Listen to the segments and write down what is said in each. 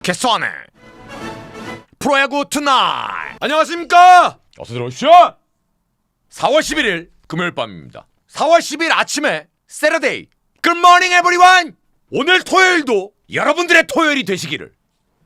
개쏘네 프로야구 투나잇. 안녕하십니까? 어서 들어오십시오. 4월 11일 금요일 밤입니다. 4월 10일 아침에 세러데이 굿모닝 에브리원. 오늘 토요일도 여러분들의 토요일이 되시기를.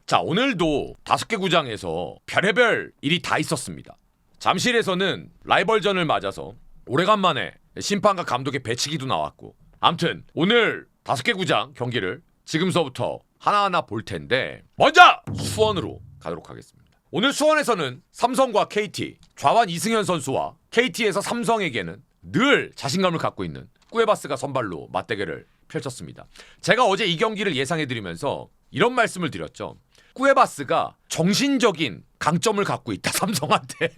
자, 오늘도 5개 구장에서 별의별 일이 다 있었습니다. 잠실에서는 라이벌전을 맞아서 오래간만에 심판과 감독의 배치기도 나왔고, 암튼 오늘 5개 구장 경기를 지금서부터 하나하나 볼 텐데, 먼저 수원으로 가도록 하겠습니다. 오늘 수원에서는 삼성과 KT, 좌완 이승현 선수와 KT에서 삼성에게는 늘 자신감을 갖고 있는 쿠에바스가 선발로 맞대결을 펼쳤습니다. 제가 어제 이 경기를 예상해드리면서 이런 말씀을 드렸죠. 쿠에바스가 정신적인 강점을 갖고 있다, 삼성한테.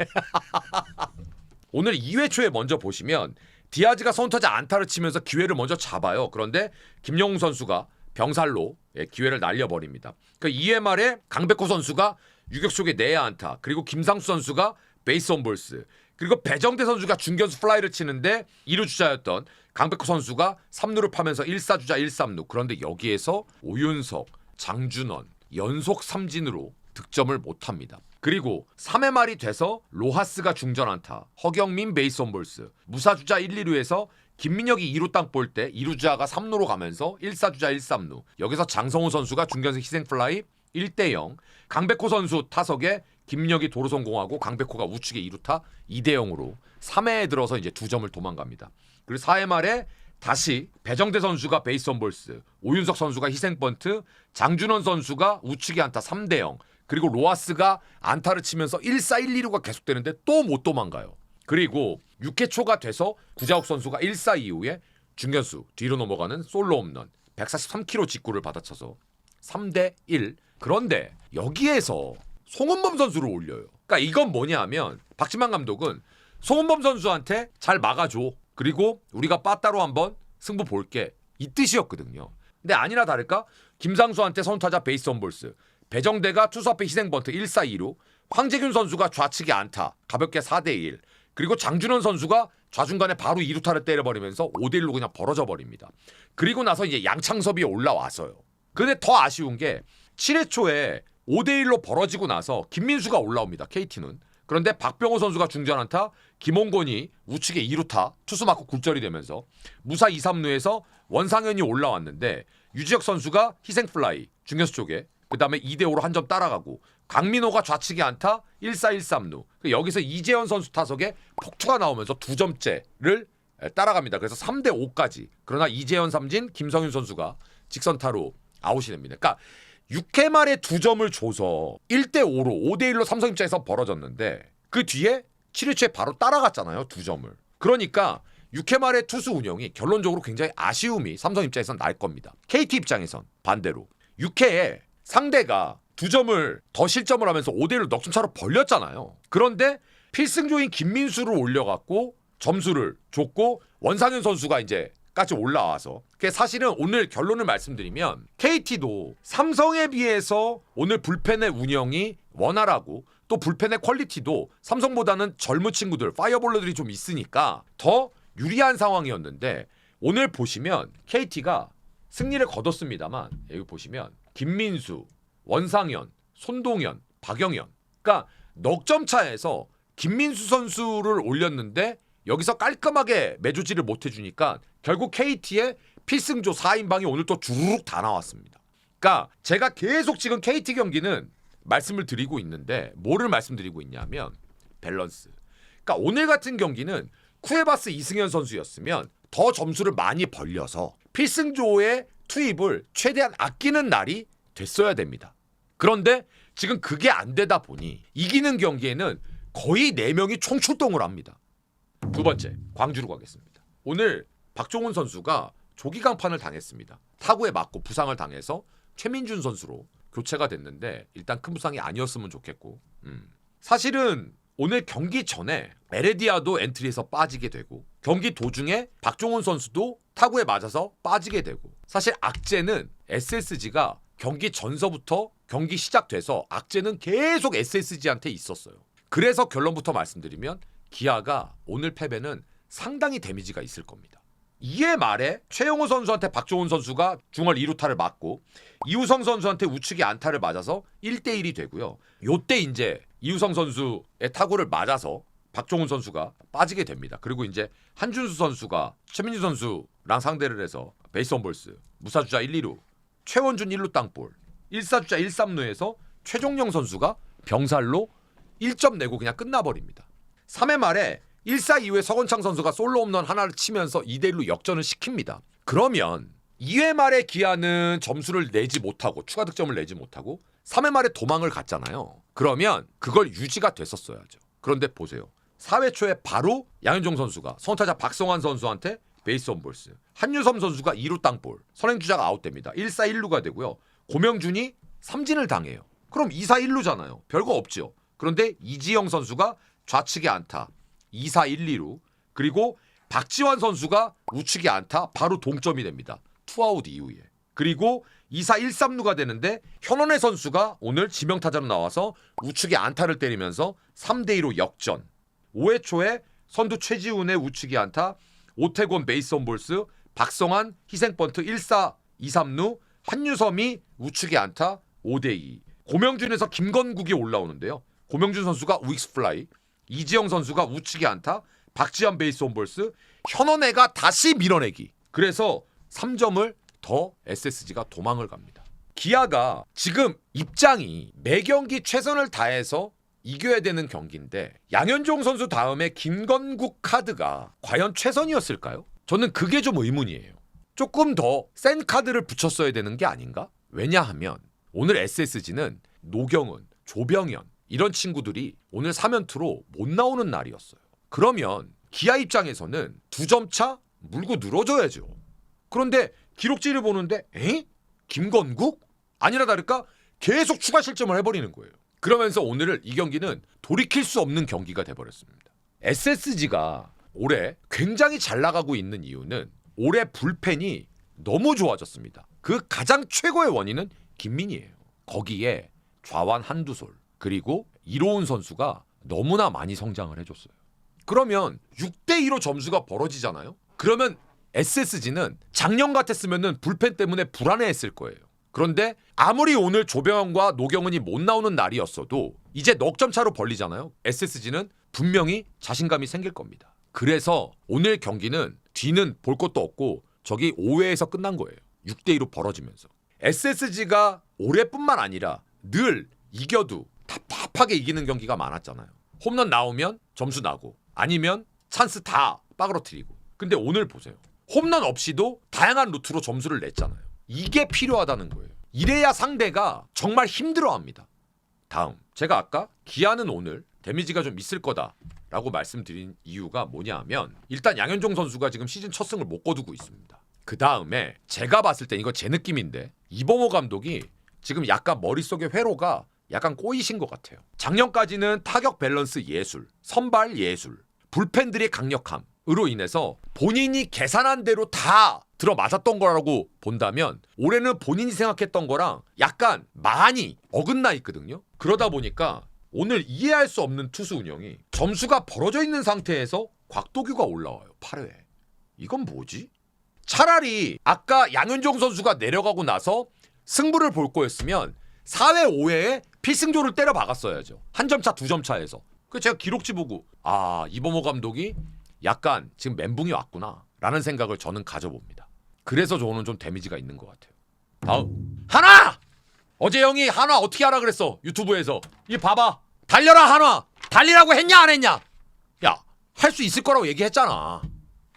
오늘 2회 초에 먼저 보시면 디아즈가 선타자 안타를 치면서 기회를 먼저 잡아요. 그런데 김영웅 선수가 병살로 기회를 날려버립니다. 그 2회 말에 강백호 선수가 유격수 쪽에 내야 안타, 그리고 김상수 선수가 베이스 온볼스, 그리고 배정대 선수가 중견수 플라이를 치는데 2루 주자였던 강백호 선수가 3루를 파면서 1사주자 1삼루. 그런데 여기에서 오윤석, 장준원 연속 삼진으로 득점을 못합니다. 그리고 3회 말이 돼서 로하스가 중전 안타, 허경민 베이스 온볼스, 무사주자 1, 2루에서 김민혁이 2루 땅 볼 때 2루주자가 3루로 가면서 1사주자 1삼루. 여기서 장성호 선수가 중견수 희생플라이 1대0. 강백호 선수 타석에 김민혁이 도루 성공하고 강백호가 우측에 2루타 2대0으로 3회에 들어서 이제 2점을 도망갑니다. 그리고 4회 말에 다시 배정대 선수가 베이스 온볼스, 오윤석 선수가 희생번트, 장준원 선수가 우측에 안타 3대0. 그리고 로하스가 안타를 치면서 1사 1, 2루가 계속되는데 또 못 도망가요. 그리고 6회 초가 돼서 구자욱 선수가 1사 이후에 중견수 뒤로 넘어가는 솔로 홈런 143km 직구를 받아쳐서 3대1. 그런데 여기에서 송은범 선수를 올려요. 그러니까 이건 뭐냐면 박지만 감독은 송은범 선수한테 잘 막아줘, 그리고 우리가 빠따로 한번 승부 볼게, 이 뜻이었거든요. 근데 아니나 다를까 김상수한테 선타자 베이스 온볼스, 배정대가 투수 앞에 희생번트 1사 2루, 황재균 선수가 좌측에 안타 가볍게 4대1, 그리고 장준원 선수가 좌중간에 바로 2루타를 때려버리면서 5대1로 그냥 벌어져 버립니다. 그리고 나서 이제 양창섭이 올라왔어요. 근데 더 아쉬운 게 7회 초에 5대1로 벌어지고 나서 김민수가 올라옵니다, KT는. 그런데 박병호 선수가 중전 안타, 김홍곤이 우측에 2루타 투수 맞고 굴절이 되면서 무사 2, 3루에서 원상현이 올라왔는데 유지혁 선수가 희생플라이 중견수 쪽에, 그 다음에 2대5로 한 점 따라가고 강민호가 좌측에 안타 1사 1삼루. 여기서 이재현 선수 타석에 폭투가 나오면서 2점째를 따라갑니다. 그래서 3대5까지. 그러나 이재현 삼진, 김성윤 선수가 직선타로 아웃이 됩니다. 그러니까 6회 말에 2점을 줘서 1대5로 5대1로 삼성 입장에서 벌어졌는데 그 뒤에 7회 초에 바로 따라갔잖아요, 2점을. 그러니까 6회 말의 투수 운영이 결론적으로 굉장히 아쉬움이 삼성 입장에선 날 겁니다. KT 입장에선 반대로 6회에 상대가 2점을 더 실점을 하면서 5대1로 넉점 차로 벌렸잖아요. 그런데 필승조인 김민수를 올려갖고 점수를 줬고 원상현 선수가 이제 까지 올라와서, 사실은 오늘 결론을 말씀드리면 KT도 삼성에 비해서 오늘 불펜의 운영이 원활하고 또 불펜의 퀄리티도 삼성보다는 젊은 친구들, 파이어볼러들이 좀 있으니까 더 유리한 상황이었는데, 오늘 보시면 KT가 승리를 거뒀습니다만 여기 보시면 김민수, 원상현, 손동현, 박영현, 그러니까 넉점 차에서 김민수 선수를 올렸는데 여기서 깔끔하게 매주지를 못해주니까 결국 KT의 필승조 4인방이 오늘 또 주르륵 다 나왔습니다. 그러니까 제가 계속 지금 KT 경기는 말씀을 드리고 있는데 뭐를 말씀드리고 있냐면 밸런스. 그러니까 오늘 같은 경기는 쿠에바스 이승현 선수였으면 더 점수를 많이 벌려서 필승조의 투입을 최대한 아끼는 날이 됐어야 됩니다. 그런데 지금 그게 안 되다 보니 이기는 경기에는 거의 4명이 총출동을 합니다. 두 번째, 광주로 가겠습니다. 오늘 박종훈 선수가 조기 강판을 당했습니다. 타구에 맞고 부상을 당해서 최민준 선수로 교체가 됐는데 일단 큰 부상이 아니었으면 좋겠고, 사실은 오늘 경기 전에 에레디아도 엔트리에서 빠지게 되고 경기 도중에 박종훈 선수도 타구에 맞아서 빠지게 되고, 사실 악재는 SSG가 경기 전서부터 경기 시작돼서 악재는 계속 SSG한테 있었어요. 그래서 결론부터 말씀드리면 기아가 오늘 패배는 상당히 데미지가 있을 겁니다. 2회 말에 최용호 선수한테 박종훈 선수가 중얼 2루타를 맞고 이우성 선수한테 우측에 안타를 맞아서 1대1이 되고요. 요때 이제 이우성 선수의 타구를 맞아서 박종훈 선수가 빠지게 됩니다. 그리고 이제 한준수 선수가 최민주 선수랑 상대를 해서 베이스 원볼스 무사주자 1, 2루 최원준 1루 땅볼 1사주자 1, 3루에서 최종영 선수가 병살로 1점 내고 그냥 끝나버립니다. 3회 말에 1사 이후에 서건창 선수가 솔로 홈런 하나를 치면서 2대1로 역전을 시킵니다. 그러면 2회 말에 기아는 점수를 내지 못하고 추가 득점을 내지 못하고 3회 말에 도망을 갔잖아요. 그러면 그걸 유지가 됐었어야죠. 그런데 보세요. 4회 초에 바로 양현종 선수가 선타자 박성환 선수한테 베이스 원볼스 한유섬 선수가 2루 땅볼 선행주자가 아웃됩니다. 1사 1루가 되고요. 고명준이 삼진을 당해요. 그럼 2사 1루잖아요. 별거 없죠. 그런데 이지영 선수가 좌측에 안타 2사 1, 2루 그리고 박지환 선수가 우측에 안타 바로 동점이 됩니다. 투아웃 이후에. 그리고 2사 1, 3루가 되는데 현원혜 선수가 오늘 지명타자로 나와서 우측에 안타를 때리면서 3대2로 역전. 5회 초에 선두 최지훈의 우측에 안타 오태곤 베이스 원볼스 박성환 희생번트 1사 2, 3루 한유섬이 우측에 안타 5대2 고명준에서 김건국이 올라오는데요. 고명준 선수가 우익수 플라이 이지영 선수가 우측에 안타 박지현 베이스 원볼스 현원혜가 다시 밀어내기. 그래서 3점을 더 SSG가 도망을 갑니다. 기아가 지금 입장이 매 경기 최선을 다해서 이겨야 되는 경기인데 양현종 선수 다음에 김건국 카드가 과연 최선이었을까요? 저는 그게 좀 의문이에요. 조금 더 센 카드를 붙였어야 되는 게 아닌가? 왜냐하면 오늘 SSG는 노경은, 조병현 이런 친구들이 오늘 3연투로 못 나오는 날이었어요. 그러면 기아 입장에서는 2점 차 물고 늘어져야죠. 그런데 기록지를 보는데 김건국? 아니나 다를까 계속 추가 실점을 해버리는 거예요. 그러면서 오늘을 이 경기는 돌이킬 수 없는 경기가 돼버렸습니다. SSG가 올해 굉장히 잘 나가고 있는 이유는 올해 불펜이 너무 좋아졌습니다. 그 가장 최고의 원인은 김민희예요. 거기에 좌완 한두솔 그리고 이로운 선수가 너무나 많이 성장을 해줬어요. 그러면 6대2로 점수가 벌어지잖아요. 그러면 SSG는 작년 같았으면 불펜 때문에 불안해했을 거예요. 그런데 아무리 오늘 조병현과 노경은이 못 나오는 날이었어도 이제 넉 점 차로 벌리잖아요. SSG는 분명히 자신감이 생길 겁니다. 그래서 오늘 경기는 뒤는 볼 것도 없고 저기 5회에서 끝난 거예요. 6대2로 벌어지면서. SSG가 올해뿐만 아니라 늘 이겨도 답답하게 이기는 경기가 많았잖아요. 홈런 나오면 점수 나고 아니면 찬스 다 빠그러뜨리고. 근데 오늘 보세요. 홈런 없이도 다양한 루트로 점수를 냈잖아요. 이게 필요하다는 거예요. 이래야 상대가 정말 힘들어합니다. 다음, 제가 아까 기아는 오늘 데미지가 좀 있을 거다라고 말씀드린 이유가 뭐냐 하면 일단 양현종 선수가 지금 시즌 첫 승을 못 거두고 있습니다. 그 다음에 제가 봤을 땐 이거 제 느낌인데 이범호 감독이 지금 약간 머릿속에 회로가 약간 꼬이신 것 같아요. 작년까지는 타격 밸런스 예술, 선발 예술, 불펜들의 강력함으로 인해서 본인이 계산한 대로 다 들어맞았던 거라고 본다면 올해는 본인이 생각했던 거랑 약간 많이 어긋나 있거든요. 그러다 보니까 오늘 이해할 수 없는 투수 운영이 점수가 벌어져 있는 상태에서 곽도규가 올라와요. 8회. 이건 뭐지? 차라리 아까 양현종 선수가 내려가고 나서 승부를 볼 거였으면 4회 5회에 필승조를 때려 박았어야죠. 한 점 차, 2점 차에서. 그 제가 기록지 보고 이범호 감독이 약간 지금 멘붕이 왔구나 라는 생각을 저는 가져봅니다. 그래서 저는 좀 데미지가 있는 것 같아요. 다음 한화! 어제 형이 한화 어떻게 하라 그랬어 유튜브에서. 이 봐봐. 달려라 한화. 달리라고 했냐 안 했냐. 야, 할 수 있을 거라고 얘기했잖아.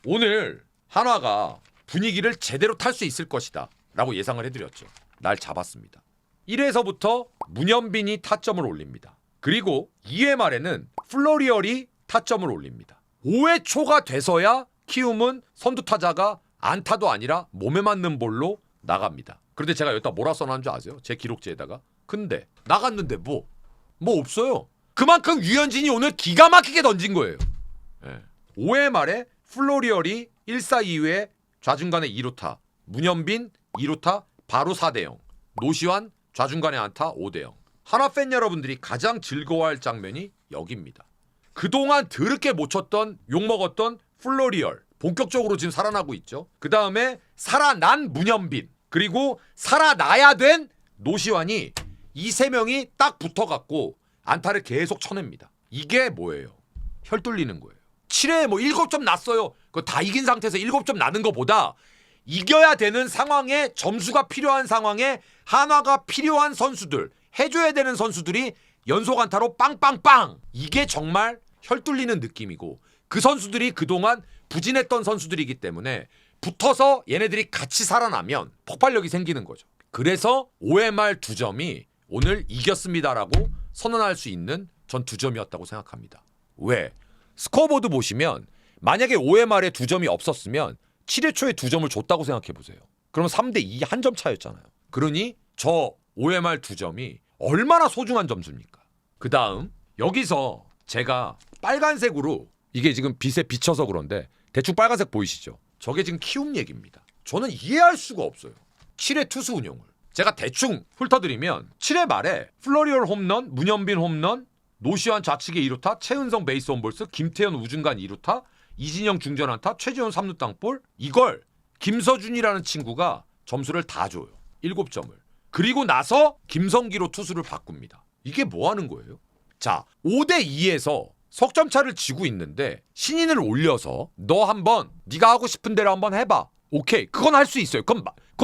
오늘 한화가 분위기를 제대로 탈 수 있을 것이다 라고 예상을 해드렸죠. 날 잡았습니다. 1회에서부터 문현빈이 타점을 올립니다. 그리고 2회 말에는 플로리얼이 타점을 올립니다. 5회 초가 돼서야 키움은 선두타자가 안타도 아니라 몸에 맞는 볼로 나갑니다. 그런데 제가 여기다 뭐라 써놨는 줄 아세요? 제 기록지에다가. 근데 나갔는데 뭐 없어요. 그만큼 유현진이 오늘 기가 막히게 던진 거예요. 5회 말에 플로리얼이 1사 2회 좌중간에 2루타, 문현빈 2루타 바로 4대0, 노시환 좌중간에 안타 5대0. 한화 팬 여러분들이 가장 즐거워할 장면이 여기입니다. 그동안 더럽게 못 쳤던 욕먹었던 플로리얼 본격적으로 지금 살아나고 있죠. 그 다음에 살아난 문현빈 그리고 살아나야 된 노시환이 이 세 명이 딱 붙어갖고 안타를 계속 쳐냅니다. 이게 뭐예요? 혈 뚫리는 거예요. 7회에 뭐 7점 났어요. 그거 다 이긴 상태에서 7점 나는 것보다 이겨야 되는 상황에 점수가 필요한 상황에 한화가 필요한 선수들 해줘야 되는 선수들이 연속 안타로 빵빵빵 이게 정말 혈 뚫리는 느낌이고 그 선수들이 그동안 부진했던 선수들이기 때문에 붙어서 얘네들이 같이 살아나면 폭발력이 생기는 거죠. 그래서 5회 말 2점이 오늘 이겼습니다라고 선언할 수 있는 전 2점이었다고 생각합니다. 왜? 스코어보드 보시면 만약에 5회 말에 2점이 없었으면 7회 초에 2점을 줬다고 생각해 보세요. 그러면 3대2 한 점 차였잖아요. 그러니 저 5회 말 2점이 얼마나 소중한 점수입니까? 그 다음 여기서 제가 빨간색으로 이게 지금 빛에 비쳐서 그런데 대충 빨간색 보이시죠? 저게 지금 키움 얘기입니다. 저는 이해할 수가 없어요. 7회 투수 운영을. 제가 대충 훑어드리면 7회 말에 플러리얼 홈런, 문현빈 홈런, 노시환 좌측에 2루타, 최은성 베이스 원볼스, 김태현 우중간 2루타, 이진영 중전 안타, 최지원 3루 땅볼 이걸 김서준이라는 친구가 점수를 다 줘요. 7점을. 그리고 나서 김성기로 투수를 바꿉니다. 이게 뭐 하는 거예요? 자, 5대2에서 석점 차를 지고 있는데 신인을 올려서 너 한번 네가 하고 싶은 대로 한번 해봐. 오케이. 그건 할 수 있어요. 그건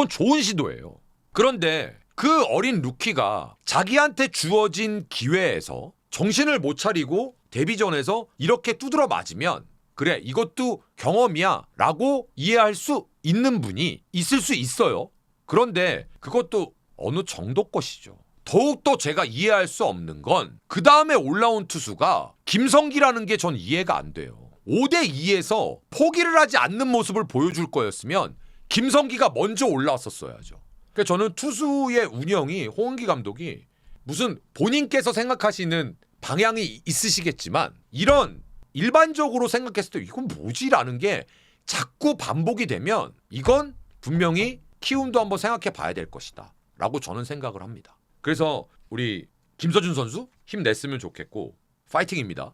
좋은 시도예요. 그런데 그 어린 루키가 자기한테 주어진 기회에서 정신을 못 차리고 데뷔전에서 이렇게 두드러 맞으면 그래 이것도 경험이야 라고 이해할 수 있는 분이 있을 수 있어요. 그런데 그것도 어느 정도 것이죠. 더욱더 제가 이해할 수 없는 건 그 다음에 올라온 투수가 김성기라는 게 전 이해가 안 돼요. 5대2에서 포기를 하지 않는 모습을 보여줄 거였으면 김성기가 먼저 올라왔었어야죠. 그러니까 저는 투수의 운영이 홍은기 감독이 무슨 본인께서 생각하시는 방향이 있으시겠지만 이런 일반적으로 생각했을 때 이건 뭐지라는 게 자꾸 반복이 되면 이건 분명히 키움도 한번 생각해 봐야 될 것이다 라고 저는 생각을 합니다. 그래서 우리 김서준 선수 힘냈으면 좋겠고 파이팅입니다.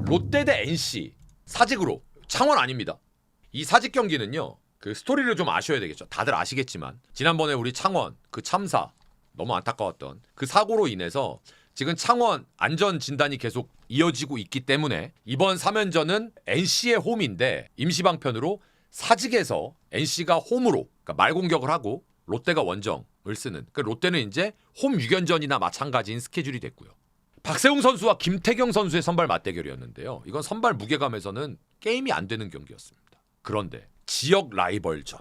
롯데 대 NC 사직으로 창원 아닙니다. 이 사직 경기는요. 그 스토리를 좀 아셔야 되겠죠. 다들 아시겠지만 지난번에 우리 창원 그 참사 너무 안타까웠던 그 사고로 인해서 지금 창원 안전 진단이 계속 이어지고 있기 때문에 이번 3연전은 NC의 홈인데 임시방편으로 사직에서 NC가 홈으로 그러니까 말공격을 하고 롯데가 원정을 쓰는 그러니까 롯데는 이제 홈 6연전이나 마찬가지인 스케줄이 됐고요. 박세웅 선수와 김태경 선수의 선발 맞대결이었는데요. 이건 선발 무게감에서는 게임이 안 되는 경기였습니다. 그런데 지역 라이벌전,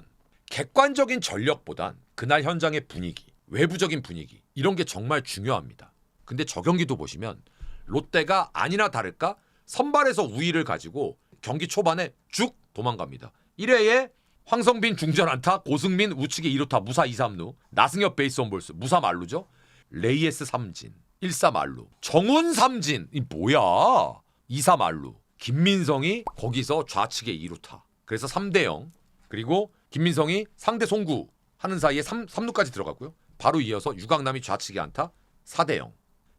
객관적인 전력보단 그날 현장의 분위기, 외부적인 분위기 이런 게 정말 중요합니다. 근데 저 경기도 보시면 롯데가 아니나 다를까 선발에서 우위를 가지고 경기 초반에 쭉 도망갑니다. 1회에 황성빈 중전 안타, 고승민 우측에 2루타 무사 2, 3루, 나승엽 베이스 원볼스 무사 말루죠. 레이에스 삼진 1사 말루, 정훈 삼진 이 뭐야 2사 말루, 김민성이 거기서 좌측에 2루타. 그래서 3대0 그리고 김민성이 상대 송구 하는 사이에 3루까지 들어갔고요. 바로 이어서 유강남이 좌측에 안타 4대0.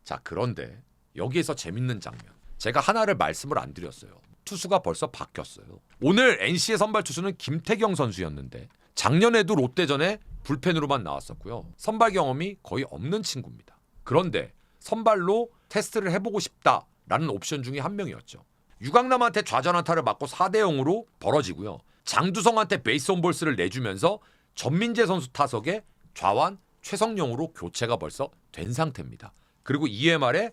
자 그런데 여기에서 재밌는 장면 제가 하나를 말씀을 안 드렸어요. 투수가 벌써 바뀌었어요. 오늘 NC의 선발 투수는 김태경 선수였는데 작년에도 롯데전에 불펜으로만 나왔었고요. 선발 경험이 거의 없는 친구입니다. 그런데 선발로 테스트를 해보고 싶다라는 옵션 중에 한 명이었죠. 유강남한테 좌전 안타를 맞고 4대0으로 벌어지고요. 장두성한테 베이스 온볼스를 내주면서 전민재 선수 타석에 좌완 최성용으로 교체가 벌써 된 상태입니다. 그리고 2회 말에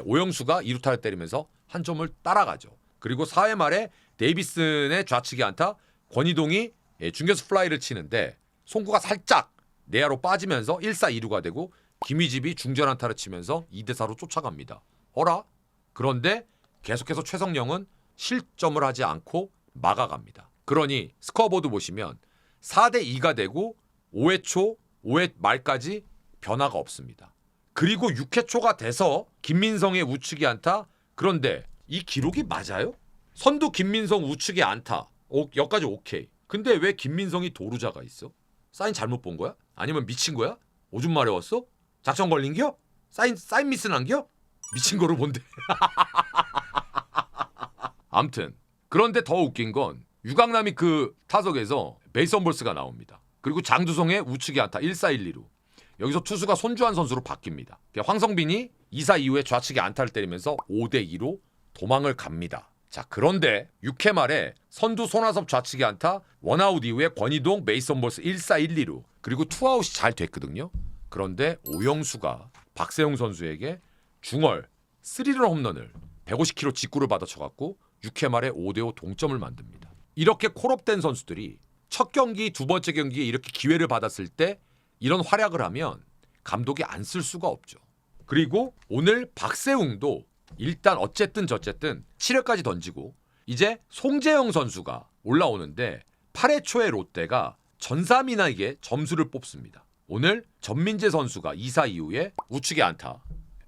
오영수가 2루타를 때리면서 한 점을 따라가죠. 그리고 4회 말에 데이비슨의 좌측에 안타 권희동이 중견수 플라이를 치는데 송구가 살짝 내야로 빠지면서 1사 2루가 되고 김희집이 중전 안타를 치면서 2대4로 쫓아갑니다. 어라? 그런데 계속해서 최성령은 실점을 하지 않고 막아갑니다. 그러니 스코어보드 보시면 4대2가 되고 5회 초, 5회 말까지 변화가 없습니다. 그리고 6회 초가 돼서 김민성의 우측에 안타. 그런데 이 기록이 맞아요? 선두 김민성 우측에 안타. 여기까지 오케이. 근데 왜 김민성이 도루자가 있어? 사인 잘못 본 거야? 아니면 미친 거야? 오줌 마려웠어? 작전 걸린겨? 사인 미스 난겨? 미친 거를 본데. 암튼 그런데 더 웃긴 건 유강남이 그 타석에서 베이스 언볼스가 나옵니다. 그리고 장두성의 우측에 안타 1-4-1-2루. 여기서 투수가 손주환 선수로 바뀝니다. 황성빈이 2사 이후에 좌측에 안타를 때리면서 5대2로 도망을 갑니다. 자, 그런데 6회 말에 선두 손아섭 좌측에 안타, 원아웃 이후에 권희동 베이스 언볼스 1-4-1-2루. 그리고 투아웃이 잘 됐거든요. 그런데 오영수가 박세웅 선수에게 중얼 3런 홈런을 150km 직구를 받아쳐갖고 6회 말에 5대5 동점을 만듭니다. 이렇게 콜업된 선수들이 첫 경기, 두 번째 경기에 이렇게 기회를 받았을 때 이런 활약을 하면 감독이 안 쓸 수가 없죠. 그리고 오늘 박세웅도 일단 어쨌든 저쨌든 7회까지 던지고 이제 송재영 선수가 올라오는데 8회 초에 롯데가 전사민에게 점수를 뽑습니다. 오늘 전민재 선수가 2사 이후에 우측에 안타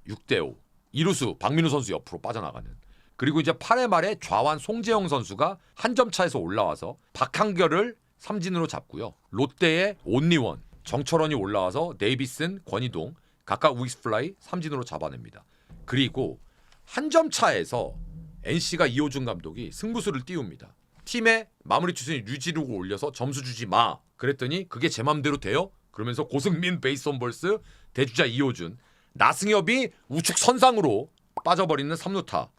6대5 이루수 박민우 선수 옆으로 빠져나가는. 그리고 이제 8회 말에 좌완 송재영 선수가 한 점 차에서 올라와서 박한결을 삼진으로 잡고요. 롯데의 온리원 정철원이 올라와서 데이비슨, 권희동 각각 우익수 플라이 삼진으로 잡아냅니다. 그리고 한 점 차에서 NC가 이호준 감독이 승부수를 띄웁니다. 팀의 마무리 투수인 류지루를 올려서 점수 주지 마. 그랬더니 그게 제 맘대로 돼요? 그러면서 고승민 베이스 언볼스, 대주자 이호준, 나승엽이 우측 선상으로 빠져버리는 3루타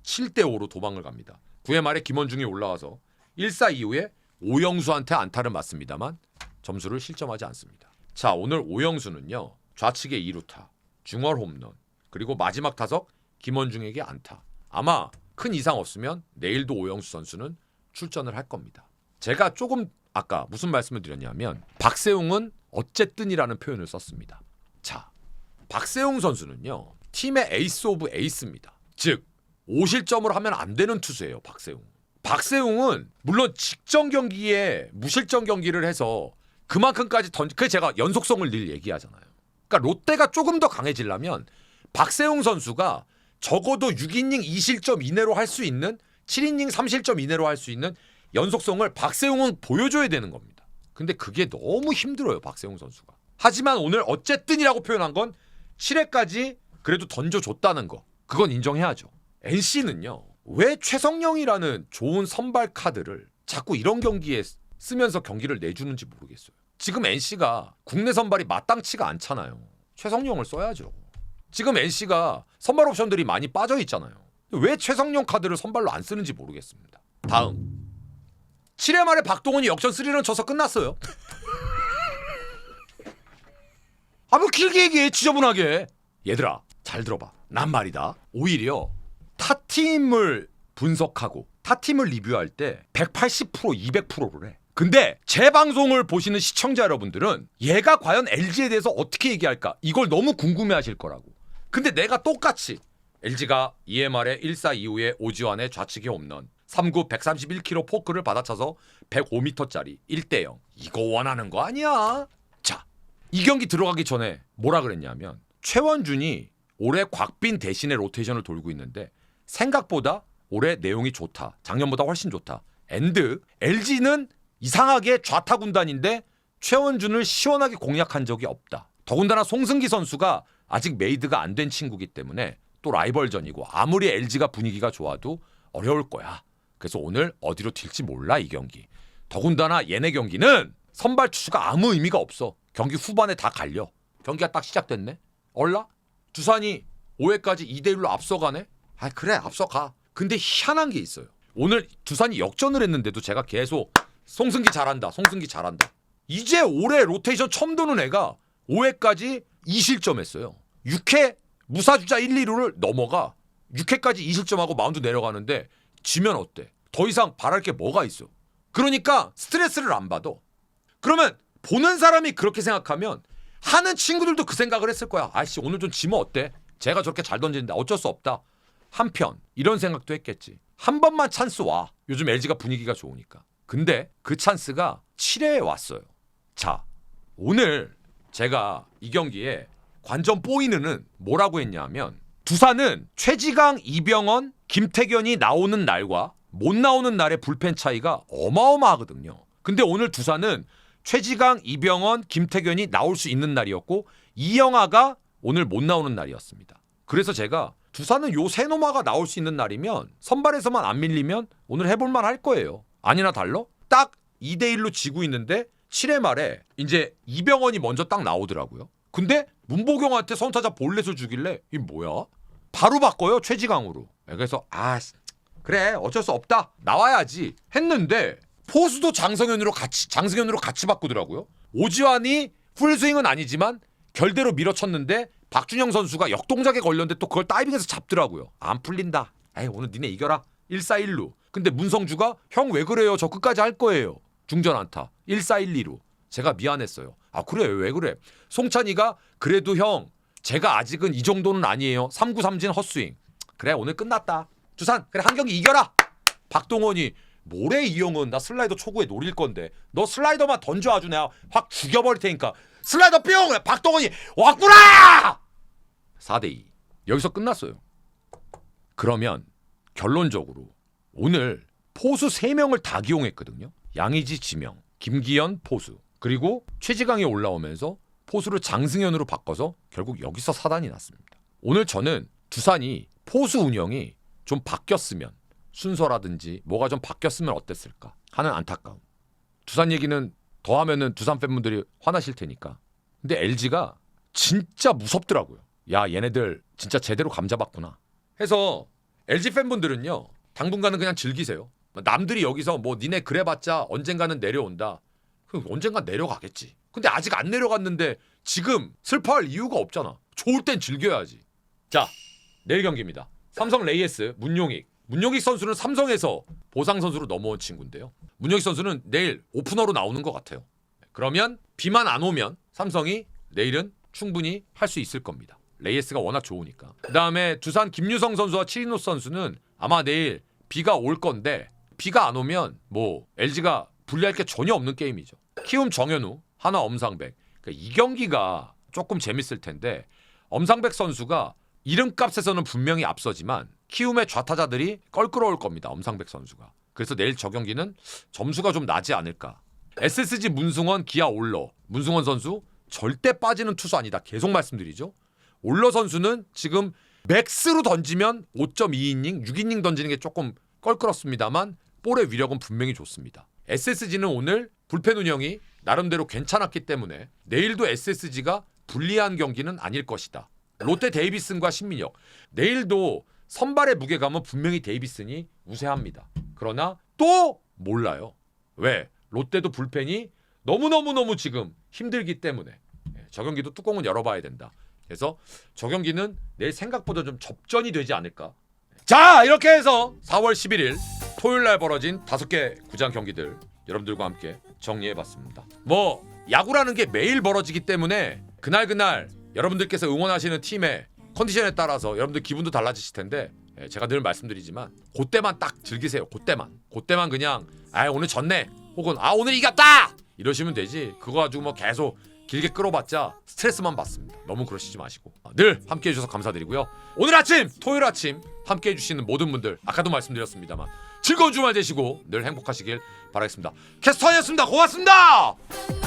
7대5로 도망을 갑니다. 9회 말에 김원중이 올라와서 1사 이후에 오영수한테 안타를 맞습니다만 점수를 실점하지 않습니다. 자, 오늘 오영수는요. 좌측에 2루타, 중얼 홈런, 그리고 마지막 타석 김원중에게 안타. 아마 큰 이상 없으면 내일도 오영수 선수는 출전을 할 겁니다. 제가 조금 아까 무슨 말씀을 드렸냐면 박세웅은 어쨌든이라는 표현을 썼습니다. 자, 박세웅 선수는요. 팀의 에이스 오브 에이스입니다. 즉 5실점을 하면 안 되는 투수예요. 박세웅은 물론 직전 경기에 무실점 경기를 해서 그만큼까지 그게 제가 연속성을 늘 얘기하잖아요. 그러니까 롯데가 조금 더 강해지려면 박세웅 선수가 적어도 6이닝 2실점 이내로 할 수 있는 7이닝 3실점 이내로 할 수 있는 연속성을 박세웅은 보여줘야 되는 겁니다. 근데 그게 너무 힘들어요. 박세웅 선수가. 하지만 오늘 어쨌든이라고 표현한 건 7회까지 그래도 던져줬다는 거. 그건 인정해야죠. NC는요. 왜 최성령이라는 좋은 선발 카드를 자꾸 이런 경기에 쓰면서 경기를 내주는지 모르겠어요. 지금 NC가 국내 선발이 마땅치가 않잖아요. 최성령을 써야죠. 지금 NC가 선발 옵션들이 많이 빠져 있잖아요. 왜 최성령 카드를 선발로 안 쓰는지 모르겠습니다. 다음 7회 말에 박동원이 역전 3런 쳐서 끝났어요. 뭐 길게 얘기해. 지저분하게. 얘들아 잘 들어봐. 난 말이다. 오히려 타팀을 분석하고 타팀을 리뷰할 때 180% 200%를 해. 근데 제 방송을 보시는 시청자 여러분들은 얘가 과연 LG에 대해서 어떻게 얘기할까 이걸 너무 궁금해하실 거라고. 근데 내가 똑같이 LG가 2회 말에 1사 이후에 오지환의 좌측에 홈런 3구 131km 포크를 받아쳐서 105m짜리 1대0 이거 원하는 거 아니야. 자, 이 경기 들어가기 전에 뭐라 그랬냐면 최원준이 올해 곽빈 대신에 로테이션을 돌고 있는데 생각보다 올해 내용이 좋다. 작년보다 훨씬 좋다. 앤드 LG는 이상하게 좌타 군단인데 최원준을 시원하게 공략한 적이 없다. 더군다나 송승기 선수가 아직 메이드가 안 된 친구기 때문에 또 라이벌전이고 아무리 LG가 분위기가 좋아도 어려울 거야. 그래서 오늘 어디로 튈지 몰라 이 경기. 더군다나 얘네 경기는 선발 투수가 아무 의미가 없어. 경기 후반에 다 갈려. 경기가 딱 시작됐네. 얼라? 두산이 5회까지 2대1로 앞서가네. 아 그래 앞서가. 근데 희한한 게 있어요. 오늘 두산이 역전을 했는데도 제가 계속 송승기 잘한다. 송승기 잘한다. 이제 올해 로테이션 처음 도는 애가 5회까지 2실점했어요. 6회 무사주자 1, 2루를 넘어가 6회까지 2실점하고 마운드 내려가는데 지면 어때? 더 이상 바랄 게 뭐가 있어? 그러니까 스트레스를 안 받아. 그러면 보는 사람이 그렇게 생각하면 하는 친구들도 그 생각을 했을 거야. 아이씨 오늘 좀 지면 어때? 제가 저렇게 잘 던지는데 어쩔 수 없다. 한편 이런 생각도 했겠지. 한 번만 찬스 와. 요즘 LG가 분위기가 좋으니까. 근데 그 찬스가 7회에 왔어요. 자, 오늘 제가 이 경기에 관전 포인트는 뭐라고 했냐면 두산은 최지강, 이병헌, 김태견이 나오는 날과 못 나오는 날의 불펜 차이가 어마어마하거든요. 근데 오늘 두산은 최지강, 이병헌, 김태견이 나올 수 있는 날이었고 이영하가 오늘 못 나오는 날이었습니다. 그래서 제가 두산은 요 세 노마가 나올 수 있는 날이면 선발에서만 안 밀리면 오늘 해볼만 할 거예요. 아니나 달러? 딱 2대1로 지고 있는데 7회 말에 이제 이병헌이 먼저 딱 나오더라고요. 근데 문보경한테 선타자 볼넷을 주길래 이 뭐야? 바로 바꿔요 최지강으로. 그래서 그래 어쩔 수 없다 나와야지 했는데 포수도 장성현으로 같이 바꾸더라고요. 오지환이 풀스윙은 아니지만 결대로 밀어쳤는데 박준영 선수가 역동작에 걸렸는데 또 그걸 다이빙해서 잡더라고요. 안 풀린다. 에이 오늘 니네 이겨라. 1-4-1루. 근데 문성주가 형 왜 그래요? 저 끝까지 할 거예요. 중전 안타. 1-4-1-2루. 제가 미안했어요. 그래 왜 그래? 송찬이가 그래도 형 제가 아직은 이 정도는 아니에요. 3구 3진 헛스윙. 그래 오늘 끝났다. 두산 그래 한 경기 이겨라. 박동원이 뭐래 이 형은 나 슬라이더 초구에 노릴 건데 너 슬라이더만 던져 아주 내가 확 죽여버릴 테니까 슬라이더 뿅! 박동원이 왔구나! 4대2 여기서 끝났어요. 그러면 결론적으로 오늘 포수 3명을 다 기용했거든요. 양의지 지명, 김기현 포수 그리고 최지강이 올라오면서 포수를 장승현으로 바꿔서 결국 여기서 사단이 났습니다. 오늘 저는 두산이 포수 운영이 좀 바뀌었으면 순서라든지 뭐가 좀 바뀌었으면 어땠을까 하는 안타까움. 두산 얘기는 더 하면은 두산 팬분들이 화나실 테니까. 근데 LG가 진짜 무섭더라고요. 야 얘네들 진짜 제대로 감잡았구나 해서 LG 팬분들은요 당분간은 그냥 즐기세요. 남들이 여기서 뭐 니네 그래봤자 언젠가는 내려온다. 그럼 언젠간 내려가겠지. 근데 아직 안 내려갔는데 지금 슬퍼할 이유가 없잖아. 좋을 땐 즐겨야지. 자 내일 경기입니다. 삼성 레이에스 문용익. 문용익 선수는 삼성에서 보상 선수로 넘어온 친구인데요. 문용익 선수는 내일 오프너로 나오는 것 같아요. 그러면 비만 안 오면 삼성이 내일은 충분히 할 수 있을 겁니다. 레이에스가 워낙 좋으니까. 그다음에 두산 김유성 선수와 치리노스 선수는 아마 내일 비가 올 건데 비가 안 오면 뭐 LG가 불리할 게 전혀 없는 게임이죠. 키움 정현우, 하나 엄상백. 그러니까 이 경기가 조금 재밌을 텐데 엄상백 선수가 이름값에서는 분명히 앞서지만 키움의 좌타자들이 껄끄러울 겁니다. 엄상백 선수가. 그래서 내일 저 경기는 점수가 좀 나지 않을까. SSG 문승원, 기아 올러. 문승원 선수 절대 빠지는 투수 아니다. 계속 말씀드리죠. 올러 선수는 지금 맥스로 던지면 5.2이닝, 6이닝 던지는 게 조금 껄끄럽습니다만 볼의 위력은 분명히 좋습니다. SSG는 오늘 불펜 운영이 나름대로 괜찮았기 때문에 내일도 SSG가 불리한 경기는 아닐 것이다. 롯데 데이비슨과 신민혁. 내일도 선발의 무게감은 분명히 데이비슨이 우세합니다. 그러나 또 몰라요. 왜? 롯데도 불펜이 너무너무 지금 힘들기 때문에 저 경기도 뚜껑은 열어봐야 된다. 그래서 저 경기는 내일 생각보다 좀 접전이 되지 않을까. 자 이렇게 해서 4월 11일 토요일날 벌어진 5개 구장 경기들 여러분들과 함께 정리해봤습니다. 뭐 야구라는 게 매일 벌어지기 때문에 그날 여러분들께서 응원하시는 팀의 컨디션에 따라서 여러분들 기분도 달라지실 텐데 제가 늘 말씀드리지만 그때만 딱 즐기세요. 그때만 그냥 오늘 졌네 혹은 오늘 이겼다 이러시면 되지. 그거 가지고 뭐 계속 길게 끌어봤자 스트레스만 받습니다. 너무 그러시지 마시고 늘 함께해 주셔서 감사드리고요. 오늘 아침 토요일 아침 함께해 주시는 모든 분들 아까도 말씀드렸습니다만 즐거운 주말 되시고 늘 행복하시길 바라겠습니다. 캐스터였습니다. 고맙습니다.